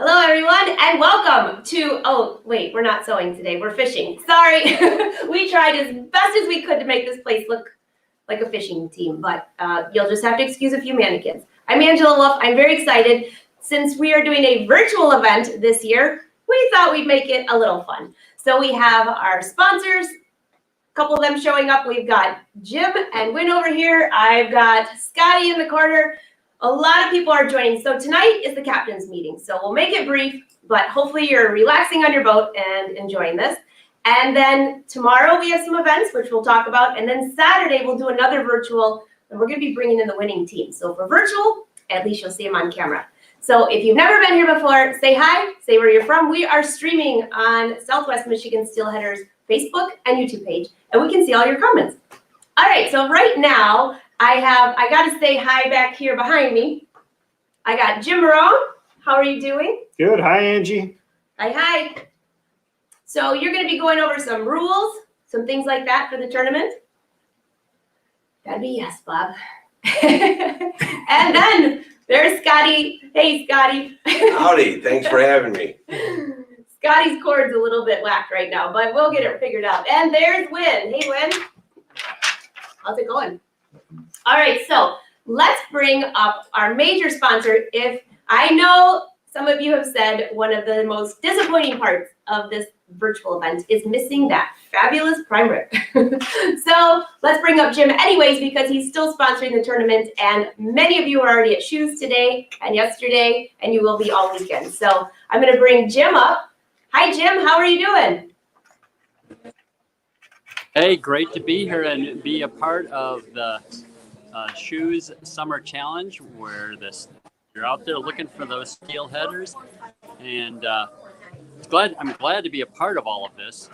Hello, everyone, and welcome to, oh, wait, we're not sewing today. We're fishing. Sorry. We tried as best as we could to make this place look like a fishing team, but you'll just have to excuse a few mannequins. I'm Angela Wolf. I'm very excited. Since we are doing a virtual event this year, we thought we'd make it a little fun. So we have our sponsors, a couple of them showing up. We've got Jim and Wynn over here. I've got Scotty in the corner. A lot of people are joining. So tonight is the captain's meeting. So we'll make it brief, but hopefully you're relaxing on your boat and enjoying this. And then tomorrow we have some events, which we'll talk about. And then Saturday we'll do another virtual, and we're going to be bringing in the winning team. So for virtual, at least you'll see them on camera. So if you've never been here before, say hi, say where you're from. We are streaming on Southwest Michigan Steelheaders Facebook and YouTube page, and we can see all your comments. All right, so right now, I got to say hi back here behind me. I got Jim Marone. How are you doing? Good. Hi, Angie. Hi. So you're going to be going over some rules, some things like that for the tournament. That'd be yes, Bob. And then there's Scotty. Hey, Scotty. Howdy. Thanks for having me. Scotty's cord's a little bit whacked right now, but we'll get it figured out. And there's Wynn. Hey, Wynn. How's it going? All right, so let's bring up our major sponsor. If I know some of you have said one of the most disappointing parts of this virtual event is missing that fabulous prime rib. So let's bring up Jim anyways, because he's still sponsoring the tournament, and many of you are already at Schu's today and yesterday, and you will be all weekend. So I'm going to bring Jim up. Hi, Jim. How are you doing? Hey, great to be here and be a part of the Schu's Summer Challenge, where you're out there looking for those steel headers, and I'm glad to be a part of all of this.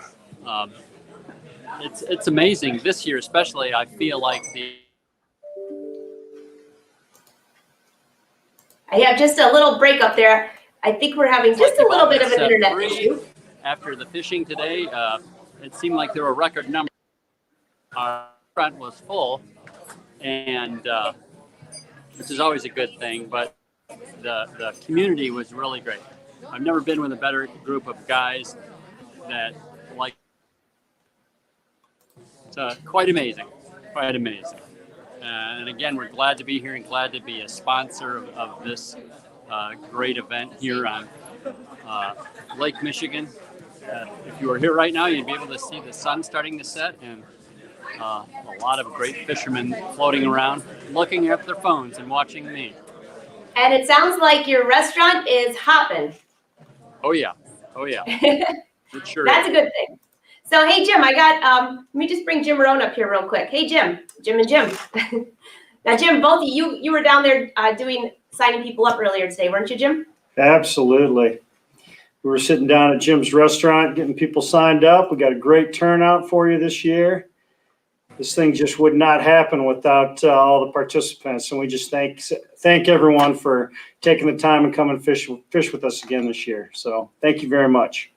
It's amazing this year, especially. I feel like I have just a little break up there. I think we're having just a little bit of an internet issue. After the fishing today, it seemed like there were record numbers. Our front was full, and which is always a good thing, but the community was really great. I've never been with a better group of guys that like. It's quite amazing. And again, we're glad to be here and glad to be a sponsor of this great event here on Lake Michigan. If you were here right now, you'd be able to see the sun starting to set, and a lot of great fishermen floating around, looking at their phones and watching me. And it sounds like your restaurant is hopping. Oh yeah. It sure That's is. a good thing. So, hey, Jim, I got, let me just bring Jim Marone up here real quick. Hey, Jim and Jim. Now, Jim, both of you were down there signing people up earlier today, weren't you, Jim? Absolutely. We were sitting down at Jim's restaurant getting people signed up. We got a great turnout for you this year. This thing just would not happen without all the participants, and we just thank everyone for taking the time and coming fish with us again this year. So thank you very much.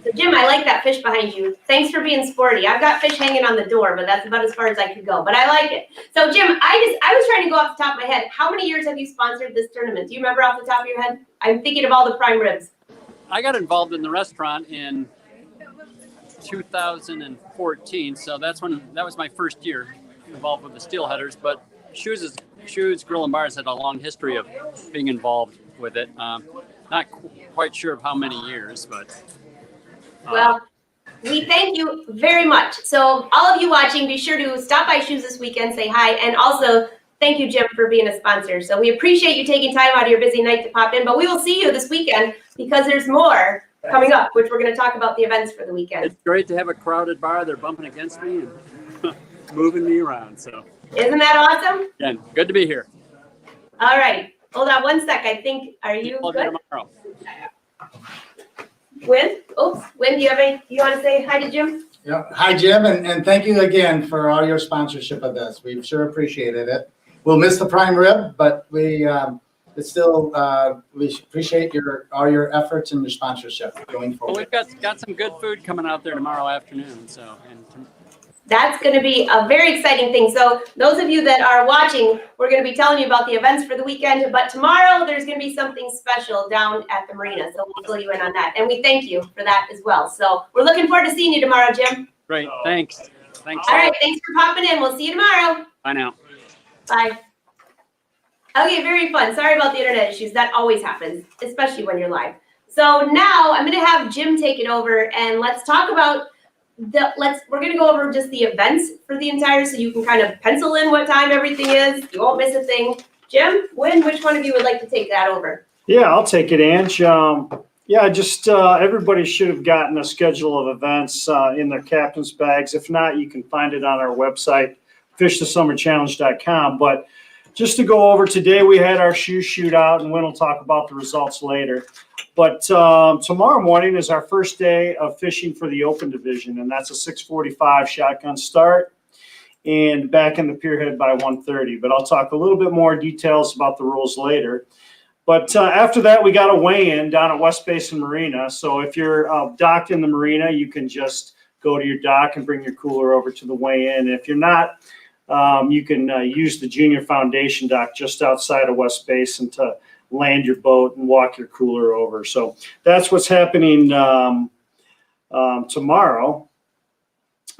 So, Jim, I like that fish behind you. Thanks for being sporty. I've got fish hanging on the door, but that's about as far as I could go. But I like it. So, Jim, I was trying to go off the top of my head. How many years have you sponsored this tournament? Do you remember off the top of your head? I'm thinking of all the prime ribs. I got involved in the restaurant in 2014, so that was my first year involved with the steelheaders. But Schu's Grill and Bars had a long history of being involved with it. Not quite sure of how many years, but well, we thank you very much. So all of you watching, be sure to stop by Schu's this weekend, say hi, and also thank you, Jim, for being a sponsor. So we appreciate you taking time out of your busy night to pop in, but we will see you this weekend because there's more coming up, which we're going to talk about the events for the weekend. It's great to have a crowded bar. They're bumping against me and moving me around. So isn't that awesome? Again, good to be here. All right. Hold on one sec. I think, are you good? Tomorrow. Wynn? Oops. Wynn, do you want to say hi to Jim? Yeah. Hi, Jim, and thank you again for all your sponsorship of this. We've sure appreciated it. We'll miss the prime rib, but we appreciate all your efforts and your sponsorship going forward. Well, we've got some good food coming out there tomorrow afternoon. So, and that's going to be a very exciting thing. So those of you that are watching, we're going to be telling you about the events for the weekend, but tomorrow there's going to be something special down at the marina. So we'll fill you in on that. And we thank you for that as well. So we're looking forward to seeing you tomorrow, Jim. Great, thanks. Thanks. All right, thanks for popping in. We'll see you tomorrow. Bye now. Bye. Okay, very fun. Sorry about the internet issues. That always happens, especially when you're live. So now I'm going to have Jim take it over and let's talk about we're going to go over just the events for the entire, so you can kind of pencil in what time everything is. You won't miss a thing. Jim, which one of you would like to take that over? Yeah, I'll take it, Ange. Just everybody should have gotten a schedule of events in their captain's bags. If not, you can find it on our website, fishthesummerchallenge.com. But just to go over, today we had our Schu shootout, and we'll talk about the results later. But tomorrow morning is our first day of fishing for the open division, and that's a 6:45 shotgun start and back in the pierhead by 1:30. But I'll talk a little bit more details about the rules later. But after that, we got a weigh-in down at West Basin Marina. So if you're docked in the marina, you can just go to your dock and bring your cooler over to the weigh-in. If you're not, you can use the junior foundation dock just outside of West Basin to land your boat and walk your cooler over. So that's what's happening tomorrow.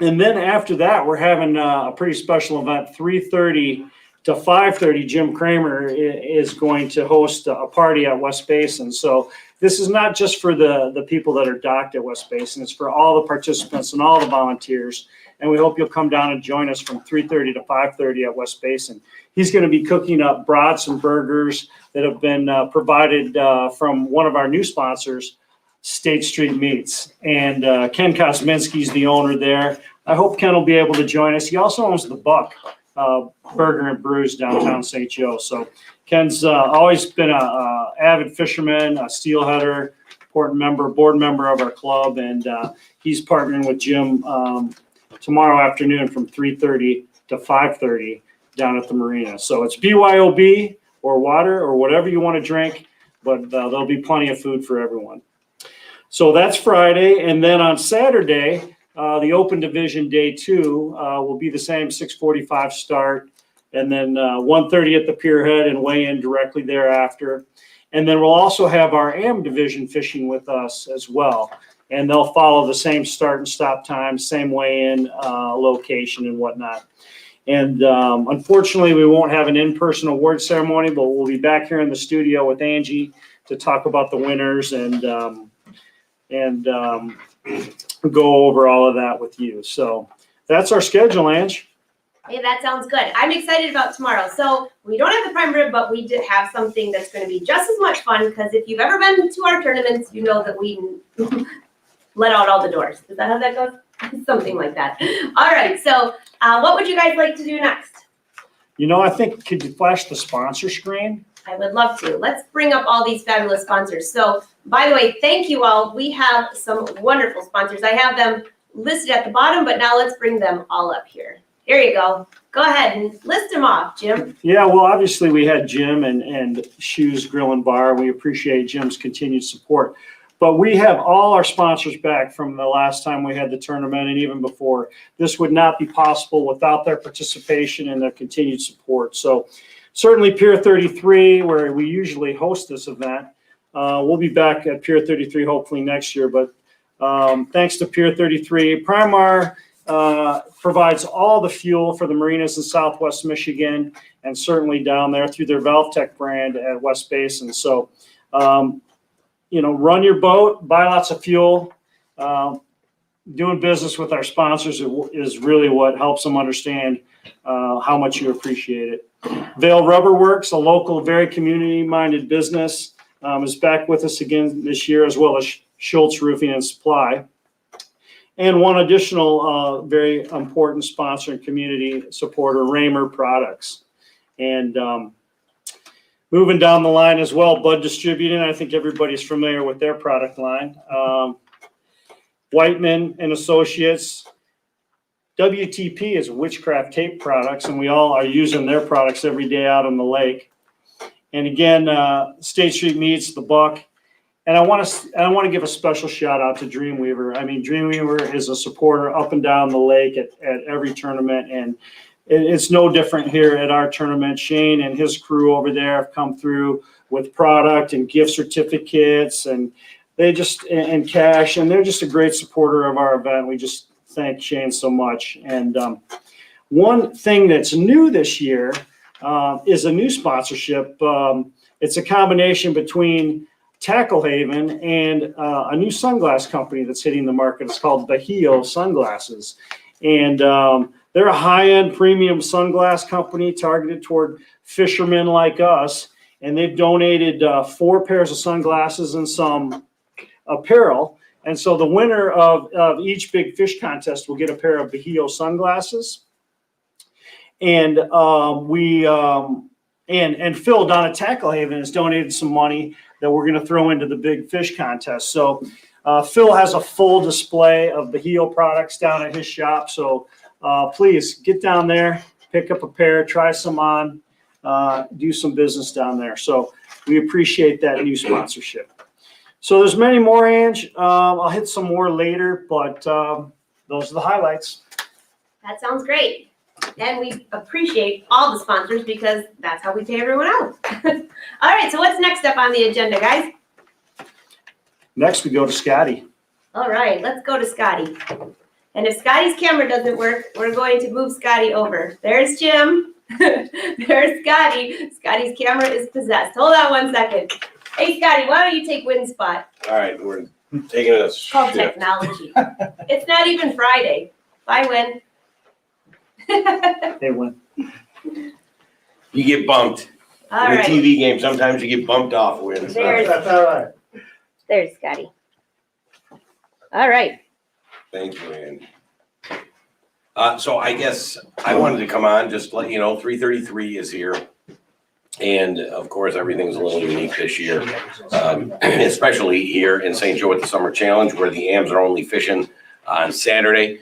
And then after that, we're having a pretty special event, 3:30 to 5:30. Jim Kramer is going to host a party at West Basin. So this is not just for the people that are docked at West Basin. It's for all the participants and all the volunteers. And we hope you'll come down and join us from 3:30 to 5:30 at West Basin. He's going to be cooking up brats and burgers that have been provided from one of our new sponsors, State Street Meats. And Ken Kosminski's the owner there. I hope Ken will be able to join us. He also owns the Buck Burger and Brews downtown St. Joe. So Ken's always been a avid fisherman, a steelheader, important member, board member of our club, and he's partnering with Jim tomorrow afternoon from 3:30 to 5:30 down at the marina. So it's BYOB or water or whatever you want to drink, but there'll be plenty of food for everyone. So that's Friday. And then on Saturday, the open division day 2 will be the same 6:45 start, and then 1:30 at the pierhead and weigh in directly thereafter. And then we'll also have our AM division fishing with us as well. And they'll follow the same start and stop time, same weigh-in location and whatnot. And unfortunately, we won't have an in-person award ceremony, but we'll be back here in the studio with Angie to talk about the winners and go over all of that with you. So that's our schedule, Ange. Hey, that sounds good. I'm excited about tomorrow. So we don't have the prime rib, but we did have something that's going to be just as much fun, because if you've ever been to our tournaments, you know that we let out all the doors. Is that how that goes? Something like that. All right. So what would you guys like to do next? You know, I think, could you flash the sponsor screen? I would love to. Let's bring up all these fabulous sponsors. So, by the way, thank you all. We have some wonderful sponsors. I have them listed at the bottom, but now let's bring them all up here. Here you go. Go ahead and list them off, Jim. Yeah, well, obviously we had Jim and Schu's Grill and Bar. We appreciate Jim's continued support. But we have all our sponsors back from the last time we had the tournament and even before. This would not be possible without their participation and their continued support. So certainly Pier 33, where we usually host this event, we'll be back at Pier 33 hopefully next year. But thanks to Pier 33, Primar provides all the fuel for the marinas in Southwest Michigan and certainly down there through their ValveTech brand at West Basin. So, run your boat, buy lots of fuel. Doing business with our sponsors is really what helps them understand how much you appreciate it. Vail Rubber Works, a local, very community-minded business, is back with us again this year, as well as Schultz Roofing and Supply. And one additional very important sponsor and community supporter, Raymer Products. And moving down the line as well, Bud Distributing. I think everybody's familiar with their product line. Whiteman and Associates. WTP is Witchcraft Tape Products, and we all are using their products every day out on the lake. And again, State Street Meats, the Buck, And I want to give a special shout out to Dreamweaver. I mean, Dreamweaver is a supporter up and down the lake at every tournament, and it's no different here at our tournament. Shane and his crew over there have come through with product and gift certificates, and and cash, and they're just a great supporter of our event. We just thank Shane so much. And one thing that's new this year is a new sponsorship. It's a combination between Tackle Haven and a new sunglass company that's hitting the market. It's called Bahio Sunglasses. And they're a high-end premium sunglass company targeted toward fishermen like us. And they've donated 4 pairs of sunglasses and some apparel. And so the winner of each big fish contest will get a pair of Bahio sunglasses. And and Phil down at Tackle Haven has donated some money that we're going to throw into the big fish contest. So Phil has a full display of Bahio products down at his shop. So please get down there, pick up a pair, try some on, do some business down there. So we appreciate that new sponsorship. So there's many more, Ange. I'll hit some more later, but those are the highlights. That sounds great. And we appreciate all the sponsors because that's how we pay everyone out. All right, so what's next up on the agenda, guys? Next, we go to Scotty. All right, let's go to Scotty. And if Scotty's camera doesn't work, we're going to move Scotty over. There's Jim. There's Scotty. Scotty's camera is possessed. Hold on one second. Hey, Scotty, why don't you take Wynn's spot? All right, we're taking a It's called shift. technology. It's not even Friday. Bye, Wynn. Hey, Wynn. You get bumped. All In a right, TV game, sometimes you get bumped off wins. There's- That's all right. there's Scotty. All right. Thank you, Ann. So I guess I wanted to come on, just to let you know, 333 is here. And of course, everything's a little unique this year, especially here in St. Joe at the Summer Challenge, where the AMs are only fishing on Saturday.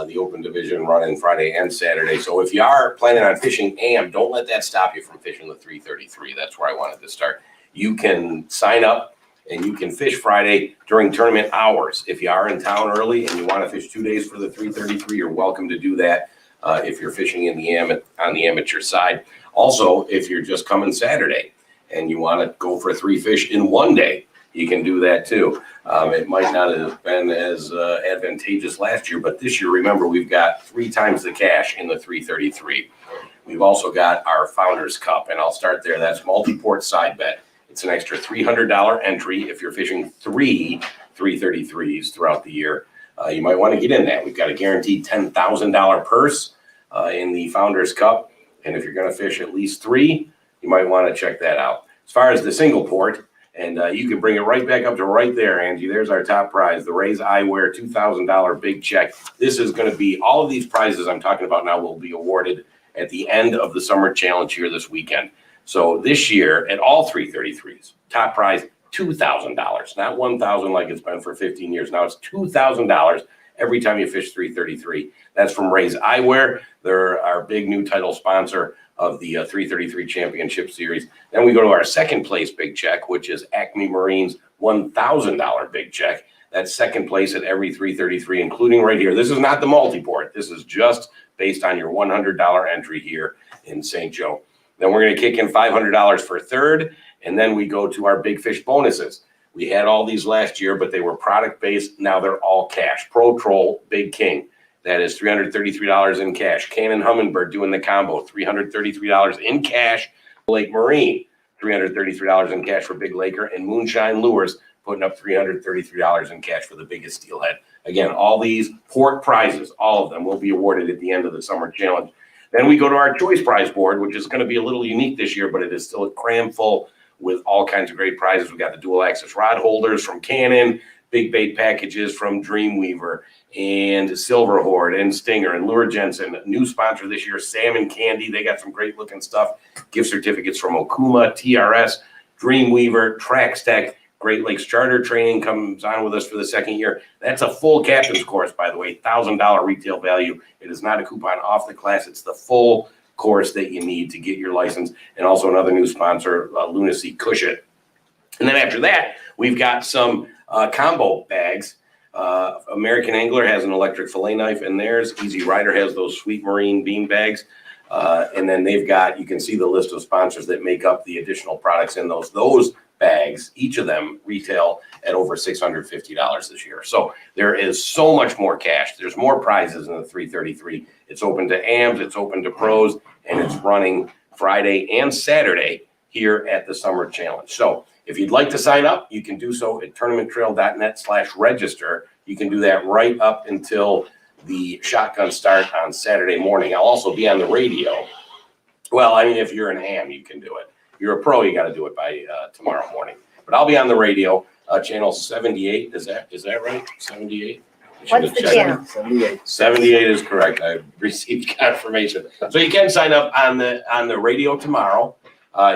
The open division running Friday and Saturday. So if you are planning on fishing AM, don't let that stop you from fishing the 333. That's where I wanted to start. You can sign up and you can fish Friday during tournament hours. If you are in town early and you want to fish 2 days for the 333, you're welcome to do that if you're fishing in the on the amateur side. Also, if you're just coming Saturday and you want to go for 3 fish in 1 day, you can do that too. It might not have been as advantageous last year, but this year, remember, we've got 3 times the cash in the 333. We've also got our Founders Cup, and I'll start there. That's multi-port side bet. It's an extra $300 entry if you're fishing 3 333s throughout the year. You might want to get in that. We've got a guaranteed $10,000 purse in the Founders Cup, and if you're going to fish at least 3, you might want to check that out. As far as the single port, and you can bring it right back up to right there, Angie. There's our top prize, the Rays Eyewear $2,000 big check. This is going to be, all of these prizes I'm talking about now will be awarded at the end of the Summer Challenge here this weekend. So this year, at all 333s, top prize, $2,000, not $1,000 like it's been for 15 years. Now it's $2,000 every time you fish 333. That's from Rays Eyewear. They're our big new title sponsor of the 333 Championship Series. Then we go to our second place big check, which is Acme Marine's $1,000 big check. That's second place at every 333, including right here. This is not the multi-port. This is just based on your $100 entry here in St. Joe. Then we're going to kick in $500 for third, and then we go to our big fish bonuses. We had all these last year, but they were product-based. Now they're all cash. Pro Troll Big King. That is $333 in cash. Cannon Humminbird doing the combo, $333 in cash. Lake Marine, $333 in cash for Big Laker. And Moonshine Lures putting up $333 in cash for the biggest steelhead. Again, all these port prizes, all of them will be awarded at the end of the Summer Challenge. Then we go to our choice prize board, which is going to be a little unique this year, but it is still cram full with all kinds of great prizes. We've got the dual axis rod holders from Cannon, big bait packages from Dreamweaver, and Silver Horde, and Stinger, and Lure Jensen. New sponsor this year, Salmon Candy. They got some great looking stuff. Gift certificates from Okuma, TRS, Dreamweaver, Trax Tech. Great Lakes Charter Training comes on with us for the second year. That's a full captain's course, by the way, $1,000 retail value. It is not a coupon off the class. It's the full course that you need to get your license. And also another new sponsor, Lunacy Cushion. And then after that, we've got some combo bags. American Angler has an electric fillet knife in theirs. Easy Rider has those Sweet Marine bean bags. And then they've got, you can see the list of sponsors that make up the additional products in those bags. Each of them retail at over $650 this year. So there is so much more cash. There's more prizes in the 333. It's open to AMs, it's open to pros, and it's running Friday and Saturday here at the Summer Challenge. So if you'd like to sign up, you can do so at tournamenttrail.net/register. You can do that right up until the shotgun start on Saturday morning. I'll also be on the radio. Well, I mean, if you're an AM, you can do it. If you're a pro, you got to do it by tomorrow morning. But I'll be on the radio, channel 78. Is that right? 78? What's the channel? 78. 78 is correct. I received confirmation. So you can sign up on the radio tomorrow.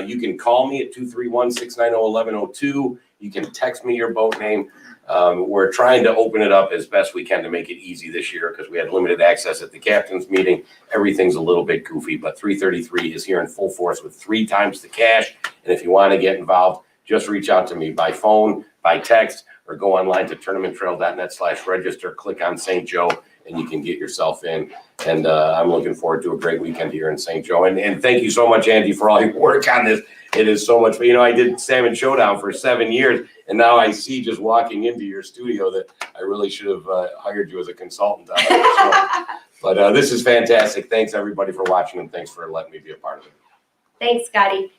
You can call me at 231-690-1102. You can text me your boat name. We're trying to open it up as best we can to make it easy this year because we had limited access at the captain's meeting. Everything's a little bit goofy, but 333 is here in full force with 3 times the cash. And if you want to get involved, just reach out to me by phone, by text, or go online to tournamenttrail.net/register, click on St. Joe, and you can get yourself in. And I'm looking forward to a great weekend here in St. Joe. And thank you so much, Andy, for all your work on this. It is so much. You know, I did Salmon Showdown for 7 years, and now I see just walking into your studio that I really should have hired you as a consultant on it. But this is fantastic. Thanks, everybody, for watching, and thanks for letting me be a part of it. Thanks, Scotty.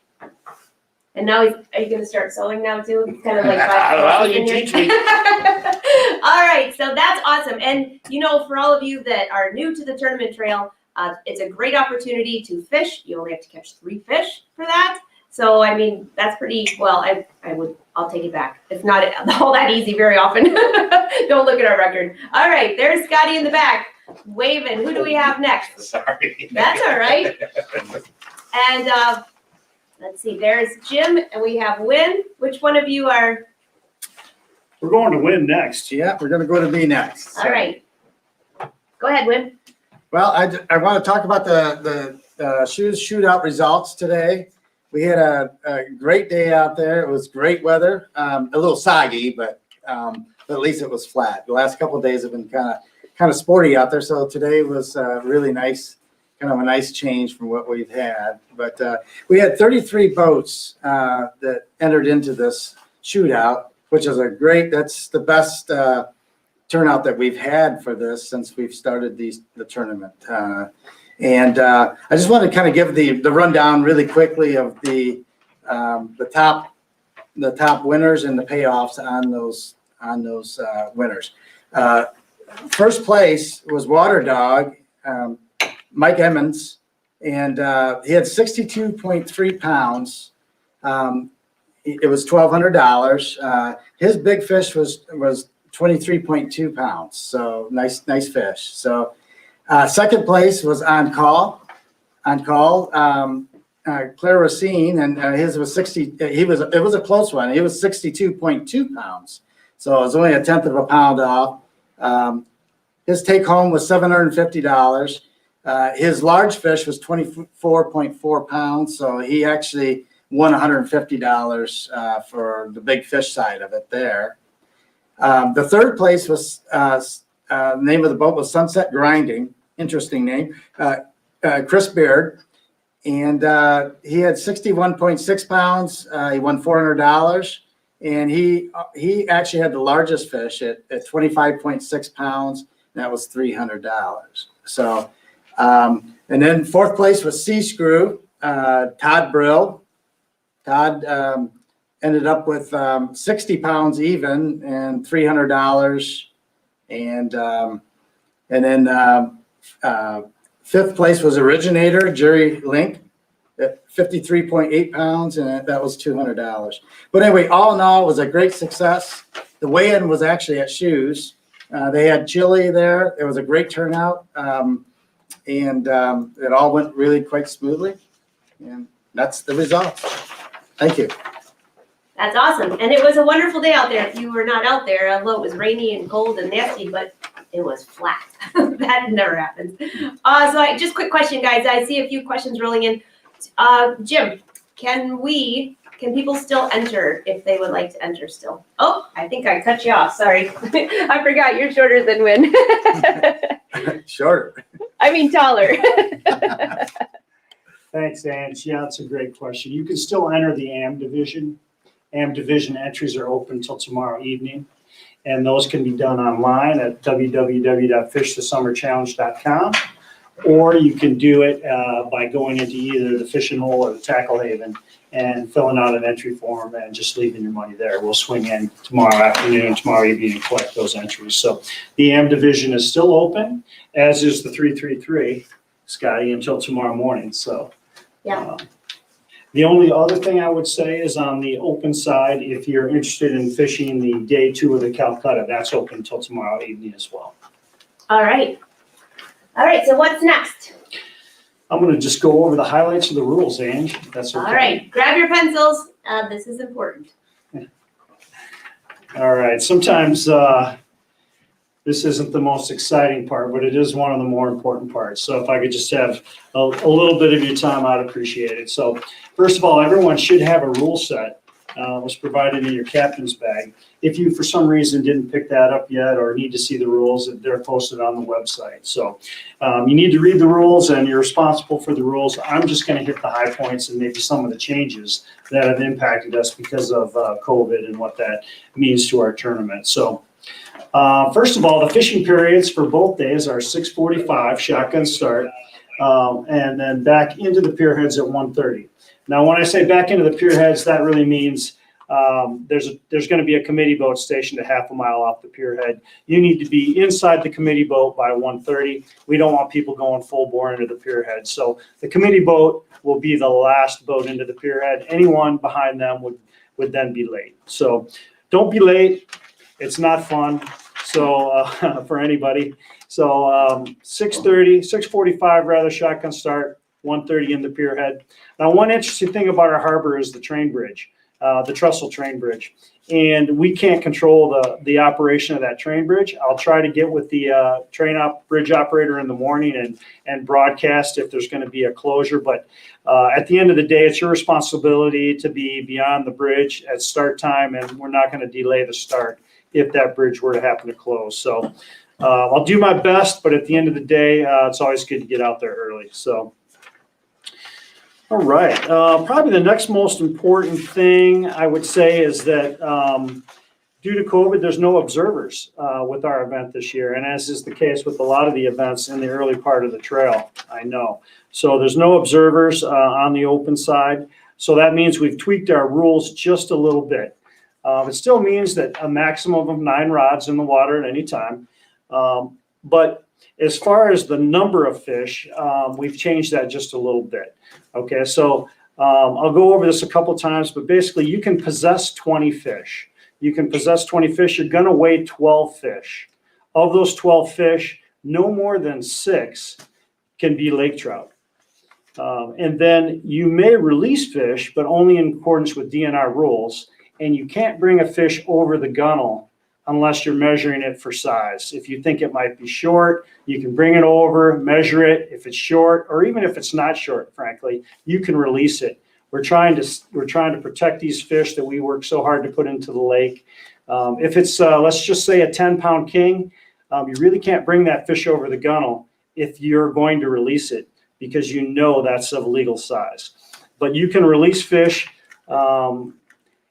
And now, are you going to start sewing now too? It's kind of like Well, you teach me. All right, so that's awesome. And you know, for all of you that are new to the tournament trail, it's a great opportunity to fish. You only have to catch 3 fish for that. So I mean, that's pretty well. I'll take it back. It's not all that easy very often. Don't look at our record. All right, there's Scotty in the back waving. Who do we have next? Sorry. That's all right. And let's see, there's Jim, and we have Win. Which one of you are? We're going to win next. Yeah, we're going to go to B next. All right. Go ahead, Win. Well, I want to talk about the shoes shootout results today. We had a great day out there. It was great weather, a little soggy, but at least it was flat. The last couple of days have been kind of sporty out there, so today was really nice, kind of a nice change from what we've had. But we had 33 boats that entered into this shootout, which is that's the best turnout that we've had for this since we've started the tournament. And I just want to kind of give the rundown really quickly of the top winners and the payoffs on those winners. First place was Water Dog, Mike Emmons, and he had 62.3 pounds. It was $1,200. His big fish was 23.2 pounds. So nice fish. So second place was On Call, Claire Racine, and his was 60. It was a close one. He was 62.2 pounds. So it was only a tenth of a pound off. His take home was $750. His large fish was 24.4 pounds. So he actually won $150 for the big fish side of it there. The third place was the name of the boat was Sunset Grinding. Interesting name. Chris Beard. And he had 61.6 pounds. He won $400. And he actually had the largest fish at 25.6 pounds. And that was $300. So, and then fourth place was Sea Screw, Todd Brill. Todd ended up with 60 pounds even and $300. And then fifth place was Originator, Jerry Link, at 53.8 pounds, and that was $200. But anyway, all in all, it was a great success. The weigh-in was actually at Shoes. They had chili there. It was a great turnout, and it all went really quite smoothly. And that's the result. Thank you. That's awesome. And it was a wonderful day out there. If you were not out there, although it was rainy and cold and nasty, but it was flat. That never happens. Just quick question, guys. I see a few questions rolling in. Jim, can we Can people still enter if they would like to enter still? Oh, I think I cut you off. Sorry. I forgot you're shorter than Win. Shorter. I mean taller. Thanks, Ange. Yeah, that's a great question. You can still enter the AM division. AM division entries are open until tomorrow evening, and those can be done online at www.fishthesummerchallenge.com, or you can do it by going into either the fishing hole or the tackle haven and filling out an entry form and just leaving your money there. We'll swing in tomorrow afternoon, tomorrow evening, and collect those entries. So the AM division is still open, as is the 333, Scotty, until tomorrow morning. So Yeah. The only other thing I would say is on the open side, if you're interested in fishing the day 2 of the Calcutta, that's open until tomorrow evening as well. All right. All right. So what's next? I'm going to just go over the highlights of the rules, Ange, if that's okay. All right. Grab your pencils. This is important. All right. Sometimes this isn't the most exciting part, but it is one of the more important parts. So if I could just have a little bit of your time, I'd appreciate it. So first of all, everyone should have a rule set. Was provided in your captain's bag. If you, for some reason, didn't pick that up yet or need to see the rules, they're posted on the website. So you need to read the rules, and you're responsible for the rules. I'm just going to hit the high points and maybe some of the changes that have impacted us because of COVID and what that means to our tournament. So first of all, the fishing periods for both days are 6:45 shotgun start, and then back into the pier heads at 1:30. Now, when I say back into the pier heads, that really means there's going to be a committee boat stationed a half a mile off the pier head. You need to be inside the committee boat by 1:30. We don't want people going full bore into the pier head. So the committee boat will be the last boat into the pier head. Anyone behind them would then be late. So don't be late. It's not fun. So for anybody. So 6:45 rather, shotgun start, 1:30 in the pier head. Now, one interesting thing about our harbor is the train bridge, the trestle train bridge. And we can't control the operation of that train bridge. I'll try to get with the bridge operator in the morning and broadcast if there's going to be a closure. But at the end of the day, it's your responsibility to be beyond the bridge at start time, and we're not going to delay the start if that bridge were to happen to close. So I'll do my best, but at the end of the day, it's always good to get out there early. So. All right. Probably the next most important thing I would say is that due to COVID, there's no observers with our event this year, and as is the case with a lot of the events in the early part of the trail, I know. So there's no observers on the open side. So that means we've tweaked our rules just a little bit. It still means that a maximum of 9 rods in the water at any time. But as far as the number of fish, we've changed that just a little bit. Okay, so I'll go over this a couple times, but basically you can possess 20 fish. You can possess 20 fish. You're going to weigh 12 fish. Of those 12 fish, no more than 6 can be lake trout. And then you may release fish, but only in accordance with DNR rules. And you can't bring a fish over the gunnel unless you're measuring it for size. If you think it might be short, you can bring it over, measure it. If it's short, or even if it's not short, frankly, you can release it. We're trying to protect these fish that we work so hard to put into the lake. If it's, let's just say, a 10-pound king, you really can't bring that fish over the gunnel if you're going to release it, because you know that's of legal size. But you can release fish.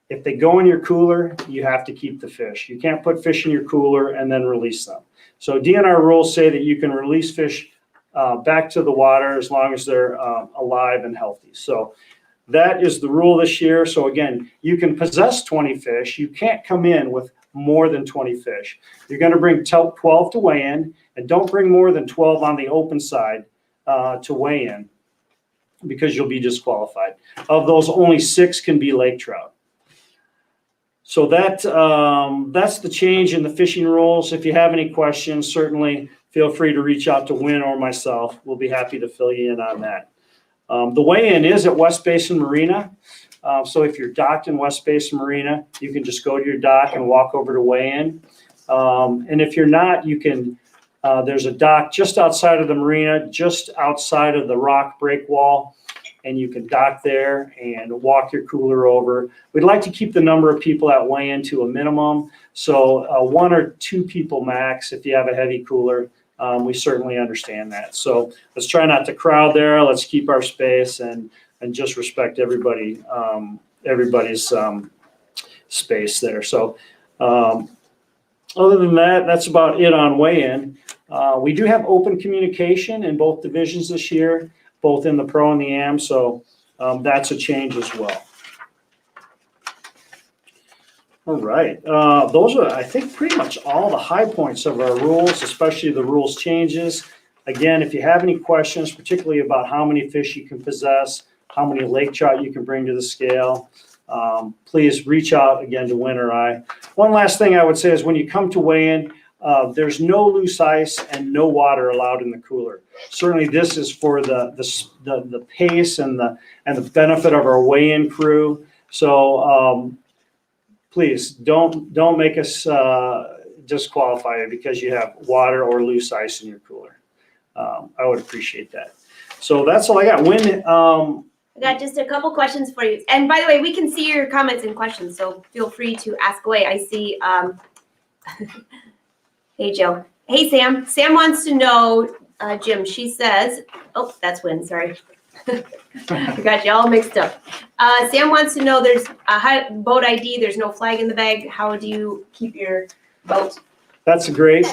If they go in your cooler, you have to keep the fish. You can't put fish in your cooler and then release them. So DNR rules say that you can release fish back to the water as long as they're alive and healthy. So that is the rule this year. So again, you can possess 20 fish. You can't come in with more than 20 fish. You're going to bring 12 to weigh in, and don't bring more than 12 on the open side to weigh in, because you'll be disqualified. Of those, only 6 can be lake trout. So that's the change in the fishing rules. If you have any questions, certainly feel free to reach out to Win or myself. We'll be happy to fill you in on that. The weigh-in is at West Basin Marina. So if you're docked in West Basin Marina, you can just go to your dock and walk over to weigh-in. And if you're not, you can, there's a dock just outside of the marina, just outside of the rock break wall. and you can dock there and walk your cooler over. We'd like to keep the number of people at weigh-in to a minimum. So 1 or 2 people max if you have a heavy cooler. We certainly understand that. So let's try not to crowd there. Let's keep our space and just respect everybody's space there. So other than that, that's about it on weigh-in. We do have open communication in both divisions this year, both in the pro and the am. So that's a change as well. All right, those are, I think, pretty much all the high points of our rules, especially the rules changes. Again, if you have any questions, particularly about how many fish you can possess, how many lake trout you can bring to the scale, please reach out again to Win or I. One last thing I would say is when you come to weigh-in, there's no loose ice and no water allowed in the cooler. Certainly, this is for the pace and the benefit of our weigh-in crew. So please don't make us disqualify you because you have water or loose ice in your cooler. I would appreciate that. So that's all I got. Win. I got just a couple questions for you. And by the way, we can see your comments and questions, so feel free to ask away. I see, hey, Joe. Hey, Sam. Sam wants to know, Jim, she says, oh, that's Win, sorry. I got you all mixed up. Sam wants to know there's a boat ID, there's no flag in the bag. How do you keep your boat? That's a great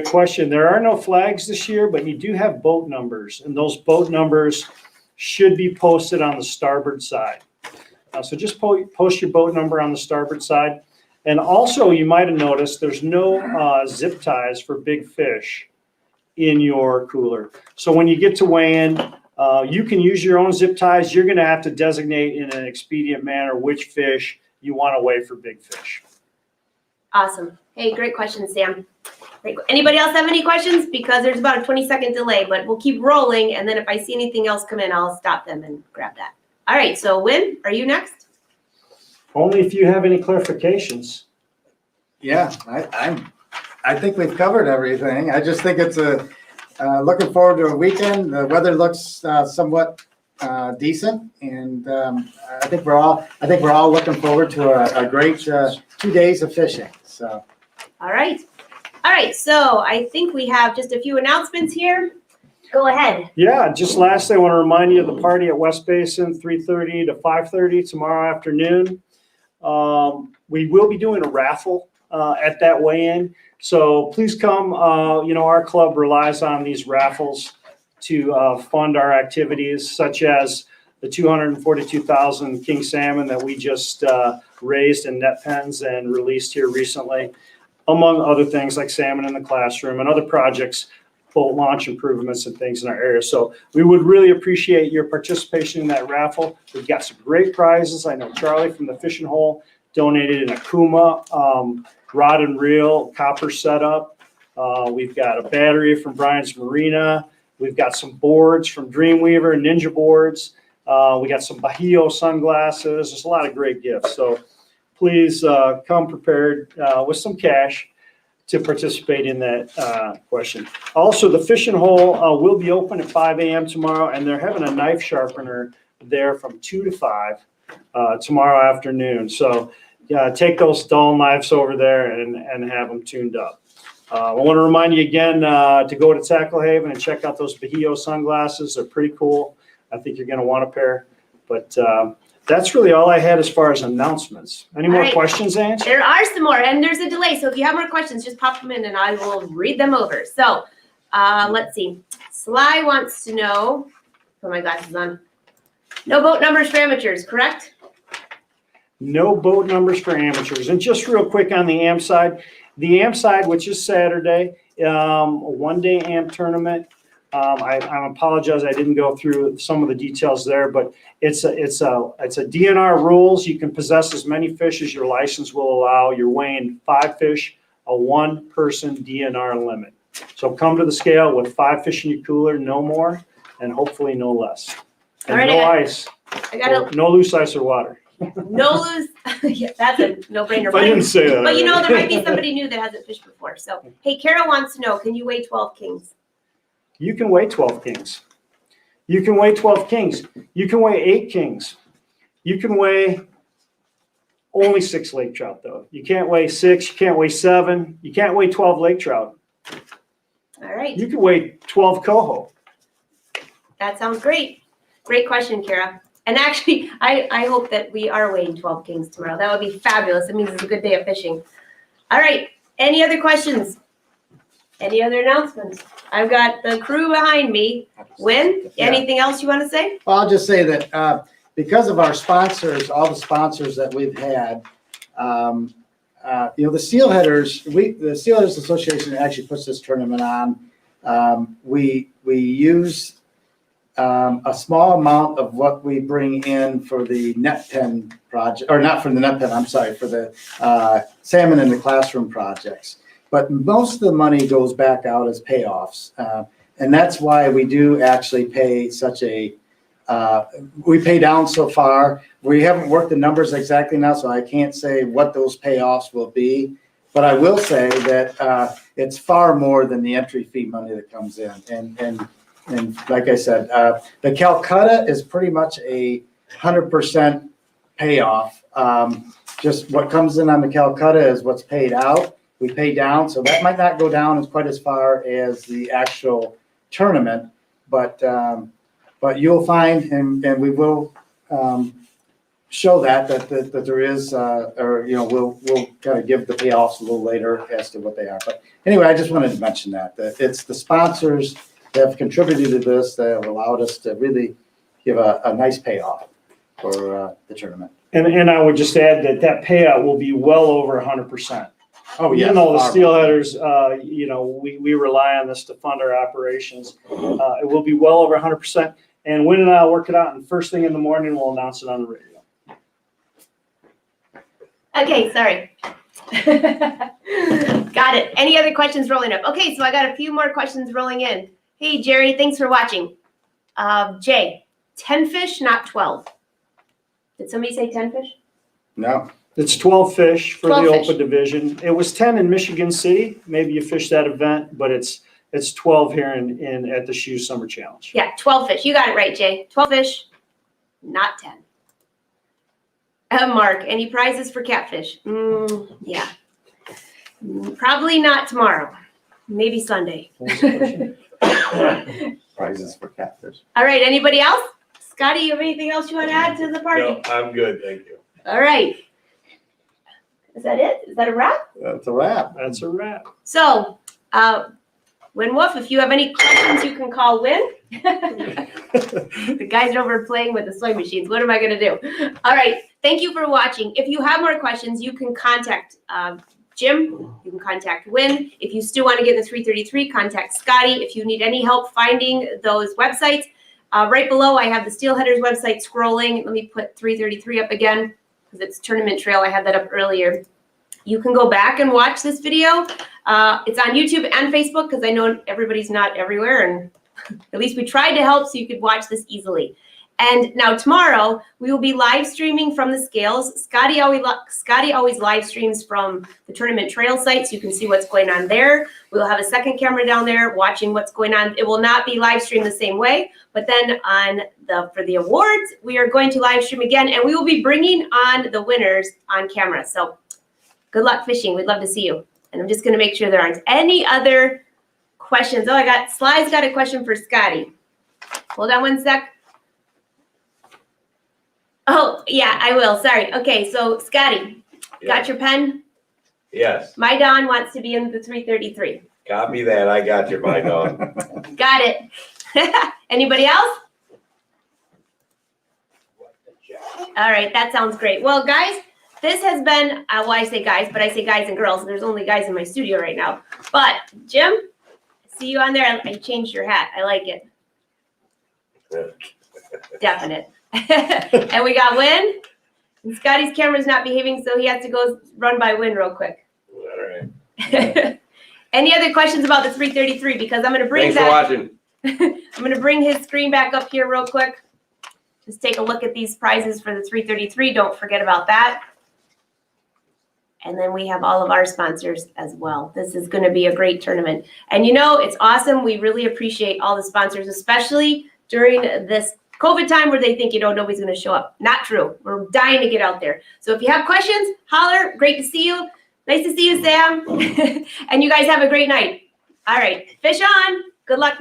question. There are no flags this year, but you do have boat numbers, and those boat numbers should be posted on the starboard side. So just post your boat number on the starboard side. And also, you might have noticed there's no zip ties for big fish in your cooler. So when you get to weigh-in, you can use your own zip ties. You're going to have to designate in an expedient manner which fish you want to weigh for big fish. Awesome. Hey, great question, Sam. Great. Anybody else have any questions? Because there's about a 20-second delay, but we'll keep rolling. And then if I see anything else come in, I'll stop them and grab that. All right. So Win, are you next? Only if you have any clarifications. Yeah, I think we've covered everything. I just think it's looking forward to a weekend. The weather looks somewhat decent, and I think we're all looking forward to a great 2 days of fishing. So, All right. So I think we have just a few announcements here. Go ahead. Yeah, just lastly, I want to remind you of the party at West Basin, 3:30 to 5:30 tomorrow afternoon. We will be doing a raffle at that weigh-in. So please come. Our club relies on these raffles to fund our activities, such as the 242,000 king salmon that we just raised in net pens and released here recently, among other things like salmon in the classroom and other projects, boat launch improvements and things in our area. So we would really appreciate your participation in that raffle. We've got some great prizes. I know Charlie from the Fishing Hole donated an Akuma rod and reel copper setup. We've got a battery from Brian's Marina. We've got some boards from Dreamweaver, Ninja boards. We got some Bajio sunglasses. There's a lot of great gifts. So please come prepared with some cash to participate in that question. Also, the Fishing Hole will be open at 5 a.m. tomorrow, and they're having a knife sharpener there from 2 to 5 tomorrow afternoon. So take those dull knives over there and have them tuned up. I want to remind you again to go to Tackle Haven and check out those Bajio sunglasses. They're pretty cool. I think you're going to want a pair. But that's really all I had as far as announcements. Any more questions, Ange? There are some more, and there's a delay. So if you have more questions, just pop them in and I will read them over. So let's see. Sly wants to know, put my glasses on. No boat numbers for amateurs, correct? No boat numbers for amateurs. And just real quick on the AMP side, which is Saturday, a one-day AMP tournament. I apologize, I didn't go through some of the details there, but it's a DNR rules. You can possess as many fish as your license will allow. You're weighing 5 fish, a one-person DNR limit. So come to the scale with 5 fish in your cooler, no more, and hopefully no less. And All right, no ice, no loose ice or water. No loose. Yeah, that's a no-brainer. I didn't say that. But you know, there might be somebody new that hasn't fished before. So, hey, Carol wants to know, can you weigh 12 kings? You can weigh 12 kings. You can weigh 12 kings. You can weigh 8 kings. You can weigh only 6 lake trout, though. You can't weigh 6. You can't weigh 7. You can't weigh 12 lake trout. All right. You can weigh 12 coho. That sounds great. Great question, Kara. And actually, I hope that we are weighing 12 kings tomorrow. That would be fabulous. It means it's a good day of fishing. All right. Any other questions? Any other announcements? I've got the crew behind me. Win, Yeah. anything else you want to say? Well, I'll just say that because of our sponsors, all the sponsors that we've had, the Steelheaders, the Steelheaders Association actually puts this tournament on. We use a small amount of what we bring in for the net pen project, or not for the net pen, I'm sorry, for the salmon in the classroom projects. But most of the money goes back out as payoffs. And that's why we do actually pay such a, we pay down so far. We haven't worked the numbers exactly now, so I can't say what those payoffs will be. But I will say that it's far more than the entry fee money that comes in. And like I said, the Calcutta is pretty much a 100% payoff. Just what comes in on the Calcutta is what's paid out. We pay down, so that might not go down as quite as far as the actual tournament, but you'll find, and we will show that there is, we'll kind of give the payoffs a little later as to what they are. But anyway, I just wanted to mention that it's the sponsors that have contributed to this that have allowed us to really give a nice payoff for the tournament. And I would just add that payout will be well over 100%. Oh, yeah. Even though the Steelheaders, we rely on this to fund our operations, it will be well over 100%. And Wynn and I will work it out, and first thing in the morning, we'll announce it on the radio. Okay, sorry. Got it. Any other questions rolling up? Okay, so I got a few more questions rolling in. Hey, Jerry, thanks for watching. Jay, 10 fish, not 12. Did somebody say 10 fish? No. It's 12 fish for 12 the fish. Open division. It was 10 in Michigan City. Maybe you fished that event, but it's 12 here in at the Schu Summer Challenge. Yeah, 12 fish. You got it right, Jay. 12 fish, not 10. Mark, any prizes for catfish? Yeah. Probably not tomorrow. Maybe Sunday. Prizes for catfish. All right, anybody else? Scotty, you have anything else you want to add to the party? No, I'm good, thank you. All right. Is that it? Is that a wrap? That's a wrap. That's a wrap. So, Win Wolf, if you have any questions, you can call Win. The guys are over playing with the sewing machines. What am I going to do? All right. Thank you for watching. If you have more questions, you can contact Jim. You can contact Win. If you still want to get the 333, contact Scotty. If you need any help finding those websites, right below I have the Steelheaders website scrolling. Let me put 333 up again because it's Tournament Trail. I had that up earlier. You can go back and watch this video. It's on YouTube and Facebook because I know everybody's not everywhere, and at least we tried to help so you could watch this easily. And now tomorrow we will be live streaming from the scales. Scotty always live streams from the Tournament Trail site, so you can see what's going on there. We'll have a second camera down there watching what's going on. It will not be live streamed the same way, but then for the awards, we are going to live stream again, and we will be bringing on the winners on camera. So good luck fishing. We'd love to see you. And I'm just going to make sure there aren't any other questions. Oh, Sly's got a question for Scotty. Hold on one sec. Oh, yeah, I will. Sorry. Okay, so Scotty, got your pen? Yes, My Don wants to be in the 333. copy that, I got your mind on. Got it. Anybody else? All right, that sounds great. Well, guys, this has been, well, I say guys, but I say guys and girls. There's only guys in my studio right now. But, Jim, see you on there. I changed your hat. I like it. Definite. And we got Win. And Scotty's camera's not behaving, so he has to go run by Win real quick. All right. Any other questions about the 333? Because I'm going to bring Thanks for that. watching. I'm going to bring his screen back up here real quick. Just take a look at these prizes for the 333. Don't forget about that. And then we have all of our sponsors as well. This is going to be a great tournament. And you know, it's awesome. We really appreciate all the sponsors, especially during this COVID time where they think, nobody's going to show up. Not true. We're dying to get out there. So if you have questions, holler. Great to see you. Nice to see you, Sam. And you guys have a great night. All right. Fish on. Good luck.